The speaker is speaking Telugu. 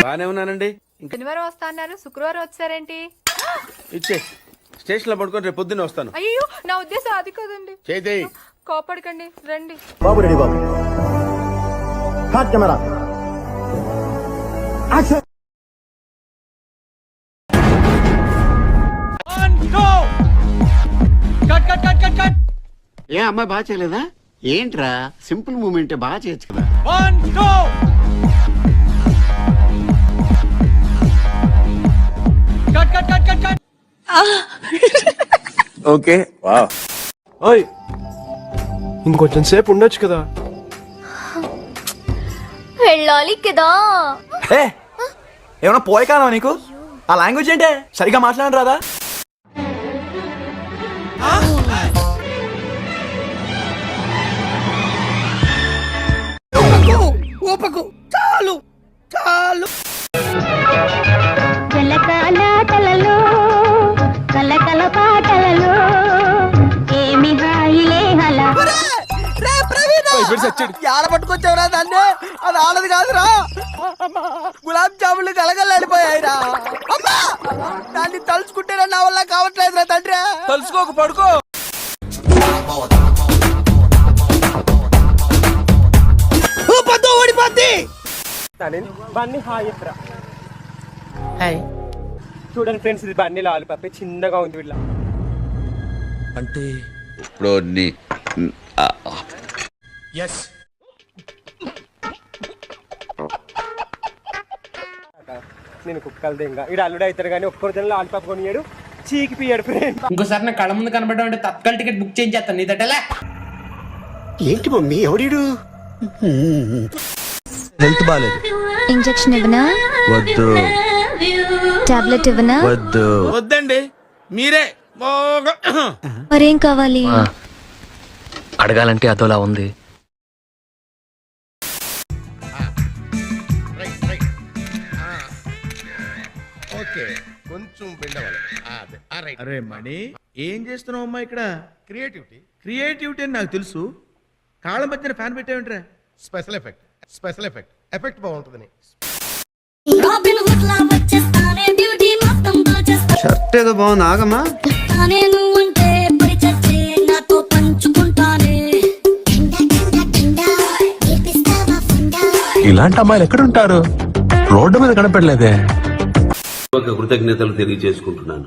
బానే ఉన్నానండి. శనివారం వస్తా అన్నారు, శుక్రవారం వచ్చారేంటి? ఇచ్చే స్టేషన్ లో పడుకొని రేపు పొద్దున్నే వస్తాను. అయ్యో నా ఉద్దేశం అది కాదండి. చేతి కోపడకండి, రండి. బాబు రెడీ బాబు. హాట్ కెమెరా యాక్షన్. ఏ అమ్మాయి బాగా చేయలేదా ఏంట్రా? సింపుల్ మూమెంట్ బాగా చేయొచ్చు కదా. Okay wow. ఓయ్ ఇంకొంచెం సేపు ఉండొచ్చు కదా. వెళ్ళాలి కదా. ఏ ఏమన్నా పోయి కానా నీకు? ఆ లాంగ్వేజ్ ఏంటే? సరిగా మాట్లాడను రాదా? చాలు చాలు. కలకాల కలలో కలకల పాటలలో ఏమి హాయిలే హలా. ఆడ పట్టుకొచ్చావురా దాన్ని? అది ఆడది కాదురా. గులాబ్ జాములు కలగలాడిపోయాయిరా. అమ్మా దాన్ని తలుచుకుంటేనే నా వల్ల కావట్లేదురా తండ్రి. తలుచుకోక పడుకో. ఓడిపోద్ది. బన్నీ హాయ్ చెప్పరా. హాయ్ చూడండి ఫ్రెండ్స్, ఇది బన్నీ లాలిపాప చిన్నగా ఉంది వీళ్ళ. అంటే ఇప్పుడు నేను కుక్కలు దింగ ఇక్కడ అల్లుడు అవుతారు కానీ ఒక్కరి జనం లాలిపాప కొనియాడు, చీకి పియ్యాడు ఫ్రెండ్. ఇంకోసారి నా కళ్ళ ముందు కనబడ్డా అంటే తత్కాల టికెట్ బుక్ చేయించేస్తాను నీ దట్టలే. ఏంటి మమ్మీ ఎవడీడు? హెల్త్ బాలేదు. ఇంజెక్షన్ ఇవ్వనా? వద్దు. టాబ్లెట్ ఇవ్వనా? వద్దు. వద్దండి, మీరే మరేం కావాలి? అడగాలంటే అదోలా ఉంది. అరే మణి, ఏం చేస్తున్నావు అమ్మా ఇక్కడ? క్రియేటివిటీ అని నాకు తెలుసు. కాళ్ళ మధ్యన ఫ్యాన్ పెట్టావేంట్రా? స్పెషల్ ఎఫెక్ట్ ఎఫెక్ట్ బాగుంటుందని. షర్ట్ ఏదో బాగుంది ఆగమ్మా. ఇలాంటి అమ్మాయిలు ఎక్కడుంటారు? రోడ్డు మీద కనపడలేదే. కృతజ్ఞతలు తెలియజేసుకుంటున్నాను.